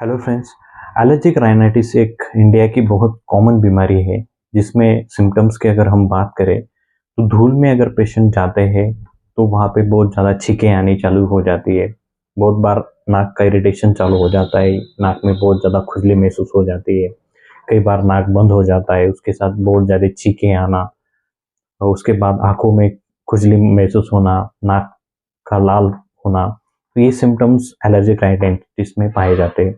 Hello friends. Allergic rhinitis एक India की बहुत कॉमन बीमारी है जिसमें सिम्टम्स की अगर हम बात करें तो धूल में अगर पेशेंट जाते हैं तो वहाँ पे बहुत ज़्यादा छींकें आनी चालू हो जाती है। बहुत बार नाक का इरिटेशन चालू हो जाता है, नाक में बहुत ज़्यादा खुजली महसूस हो जाती है। कई बार नाक बंद हो जाता है, उसके साथ बहुत ज़्यादा छींकें आना और उसके बाद आँखों में खुजली महसूस होना, नाक का लाल होना। तो ये सिम्टम्स एलर्जिक राइनाइटिस में पाए जाते हैं।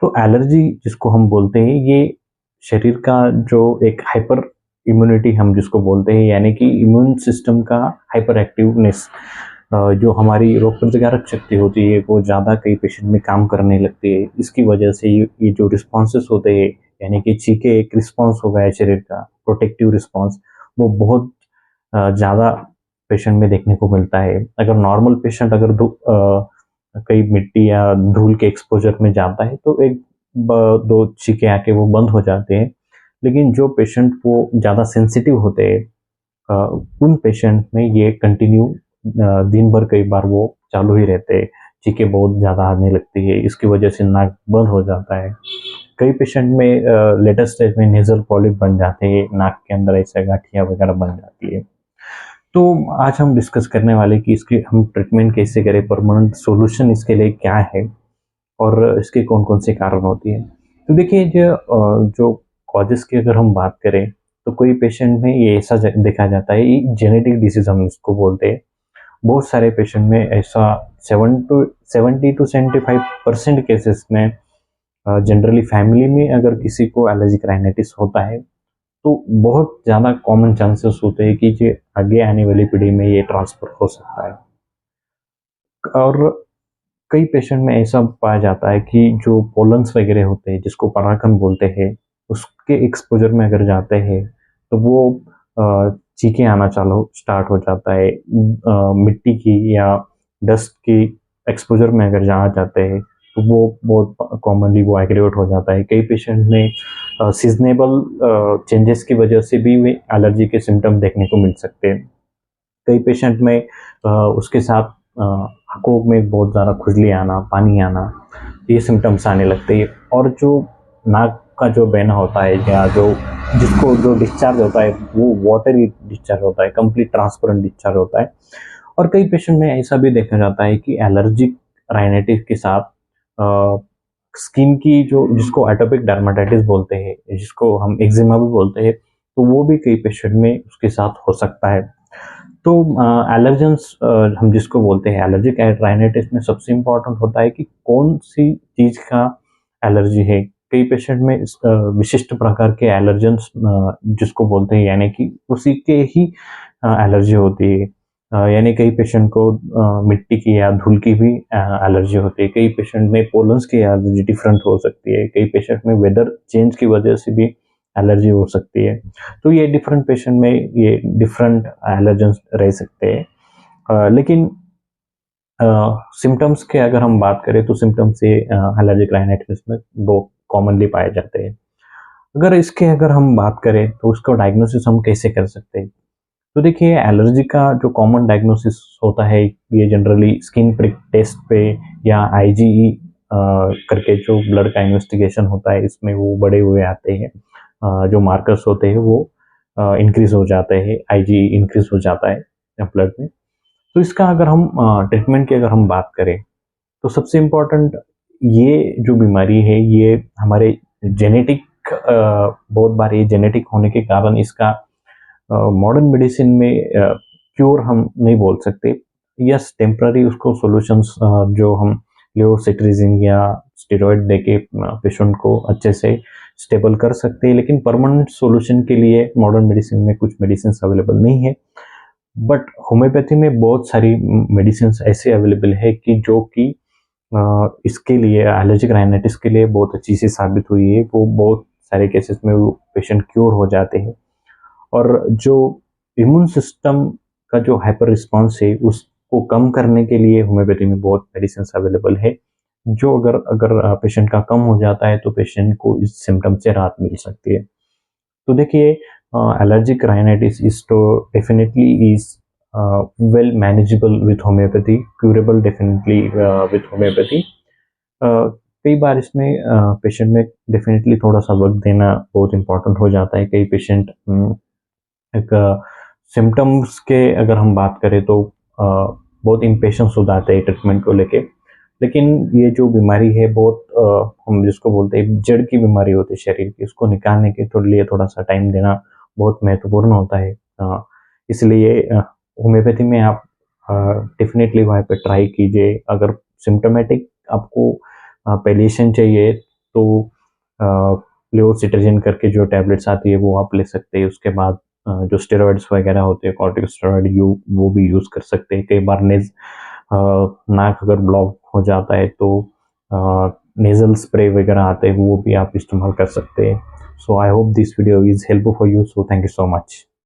तो एलर्जी जिसको हम बोलते हैं ये शरीर का जो एक हाइपर इम्यूनिटी हम जिसको बोलते हैं, यानी कि इम्यून सिस्टम का हाइपर एक्टिवनेस, जो हमारी रोग प्रतिकारक शक्ति होती है वो ज़्यादा कई पेशेंट में काम करने लगती है। इसकी वजह से ये जो रिस्पॉन्सेस होते हैं, यानी कि चीखे एक रिस्पॉन्स हो गया है शरीर का प्रोटेक्टिव रिस्पॉन्स, वो बहुत ज़्यादा पेशेंट में देखने को मिलता है। अगर नॉर्मल पेशेंट अगर कहीं मिट्टी या धूल के एक्सपोजर में जाता है तो एक दो छींके आके वो बंद हो जाते हैं। लेकिन जो पेशेंट वो ज़्यादा सेंसिटिव होते हैं, उन पेशेंट में ये कंटिन्यू दिन भर कई बार वो चालू ही रहते हैं। छींके बहुत ज़्यादा आने लगती है, इसकी वजह से नाक बंद हो जाता है। कई पेशेंट में लेटर स्टेज में नेजल पॉलिप बन जाते हैं, नाक के अंदर ऐसे गांठियाँ वगैरह बन जाती है। तो आज हम डिस्कस करने वाले कि इसकी हम ट्रीटमेंट कैसे करें, परमानेंट सॉल्यूशन इसके लिए क्या है और इसके कौन-कौन से कारण होती हैं। तो देखिए जो कॉजेज़ की अगर हम बात करें तो कोई पेशेंट में ये ऐसा देखा जाता है, ये जेनेटिक डिसीज़ हम इसको बोलते हैं। बहुत सारे पेशेंट में ऐसा 70 टू 75% केसेस में जनरली फैमिली में अगर किसी को एलर्जिक राइनाइटिस होता है तो बहुत ज़्यादा कॉमन चांसेस होते हैं कि ये आगे आने वाली पीढ़ी में ये ट्रांसफ़र हो सकता है। और कई पेशेंट में ऐसा पाया जाता है कि जो पोलन्स वगैरह होते हैं जिसको परागन बोलते हैं, उसके एक्सपोज़र में अगर जाते हैं तो वो छींकें आना चालू स्टार्ट हो जाता है। मिट्टी की या डस्ट की एक्सपोज़र में अगर जहाँ जाते हैं तो वो बहुत कॉमनली वो एग्रीवेट हो जाता है। कई पेशेंट में सीज़नेबल चेंजेस की वजह से भी वे एलर्जी के सिम्पटम देखने को मिल सकते हैं। कई पेशेंट में उसके साथ आँखों में बहुत ज़्यादा खुजली आना, पानी आना, ये सिम्पटम्स आने लगते हैं। और जो नाक का जो बहना होता है या जो डिस्चार्ज होता है वो वाटरी डिस्चार्ज होता है, कंप्लीट ट्रांसपेरेंट डिस्चार्ज होता है। और कई पेशेंट में ऐसा भी देखा जाता है कि एलर्जिक राइनाइटिस के साथ स्किन की जो जिसको एटोपिक डर्मेटाइटिस बोलते हैं, जिसको हम एक्जिमा भी बोलते हैं, तो वो भी कई पेशेंट में उसके साथ हो सकता है। तो एलर्जेंस हम जिसको बोलते हैं एलर्जिक राइनाइटिस में सबसे इम्पोर्टेंट होता है कि कौन सी चीज़ का एलर्जी है। कई पेशेंट में विशिष्ट प्रकार के एलर्जेंस जिसको बोलते हैं, यानी कि उसी के ही एलर्जी होती है। यानी कई पेशेंट को मिट्टी की या धूल की भी एलर्जी होती है। कई पेशेंट में पोलन्स की एलर्जी डिफरेंट हो सकती है। कई पेशेंट में वेदर चेंज की वजह से भी एलर्जी हो सकती है। तो ये डिफरेंट पेशेंट में ये डिफरेंट एलर्जेंस रह सकते हैं। लेकिन सिम्पटम्स के अगर हम बात करें तो सिम्पटम्स ये एलर्जिक राइनाइटिस में दो कॉमनली पाए जाते हैं। अगर हम बात करें तो उसका डायग्नोसिस हम कैसे कर सकते हैं? तो देखिए, एलर्जी का जो कॉमन डायग्नोसिस होता है ये जनरली स्किन प्रिक टेस्ट पे या आईजीई करके जो ब्लड का इन्वेस्टिगेशन होता है इसमें वो बड़े हुए आते हैं। जो मार्कर्स होते हैं वो इंक्रीज हो जाते हैं, आईजीई इंक्रीज हो जाता है ब्लड में। तो इसका अगर हम ट्रीटमेंट की अगर हम बात करें तो सबसे इम्पोर्टेंट, ये जो बीमारी है ये हमारे जेनेटिक, बहुत बार ये जेनेटिक होने के कारण इसका मॉडर्न मेडिसिन में क्योर हम नहीं बोल सकते। यस, टेम्पररी उसको सॉल्यूशंस जो हम लेवोसिट्रिजिन या स्टेरॉइड देके पेशेंट को अच्छे से स्टेबल कर सकते हैं, लेकिन परमानेंट सॉल्यूशन के लिए मॉडर्न मेडिसिन में कुछ मेडिसिन अवेलेबल नहीं है। बट होम्योपैथी में बहुत सारी मेडिसिन ऐसे अवेलेबल है कि जो कि इसके लिए एलर्जिक राइनाइटिस के लिए बहुत अच्छी सी साबित हुई है। वो बहुत सारे केसेस में वो पेशेंट क्योर हो जाते हैं। और जो इम्यून सिस्टम का जो हाइपर रिस्पॉन्स है उसको कम करने के लिए होम्योपैथी में बहुत मेडिसिन अवेलेबल है, जो अगर अगर पेशेंट का कम हो जाता है तो पेशेंट को इस सिम्टम से राहत मिल सकती है। तो देखिए, एलर्जिक राइनाइटिस इज तो definitely is well manageable with homeopathy, curable definitely with homeopathy. कई बार इसमें पेशेंट में डेफिनेटली थोड़ा सा वक्त देना बहुत इम्पोर्टेंट हो जाता है। कई पेशेंट एक सिम्टम्स के अगर हम बात करें तो बहुत इम्पेशंस हो जाते हैं ट्रीटमेंट को लेके। लेकिन ये जो बीमारी है बहुत हम जिसको बोलते हैं जड़ की बीमारी होती है शरीर की, उसको निकालने के लिए थोड़ा सा टाइम देना बहुत महत्वपूर्ण होता है। इसलिए होम्योपैथी में आप डेफिनेटली वहाँ पे ट्राई कीजिए। अगर सिम्टोमेटिक आपको पेलिएशन चाहिए तो लेवोसिट्राजिन करके जो टैबलेट्स आती है वो आप ले सकते हैं। उसके बाद जो स्टेरॉइड्स वगैरह होते हैं कॉर्टिकोस्टेरॉइड वो भी यूज़ कर सकते हैं। कई बार नाक अगर ब्लॉक हो जाता है तो नेजल स्प्रे वगैरह आते हैं, वो भी आप इस्तेमाल कर सकते हैं। So I hope this video is helpful for you, so thank you so much.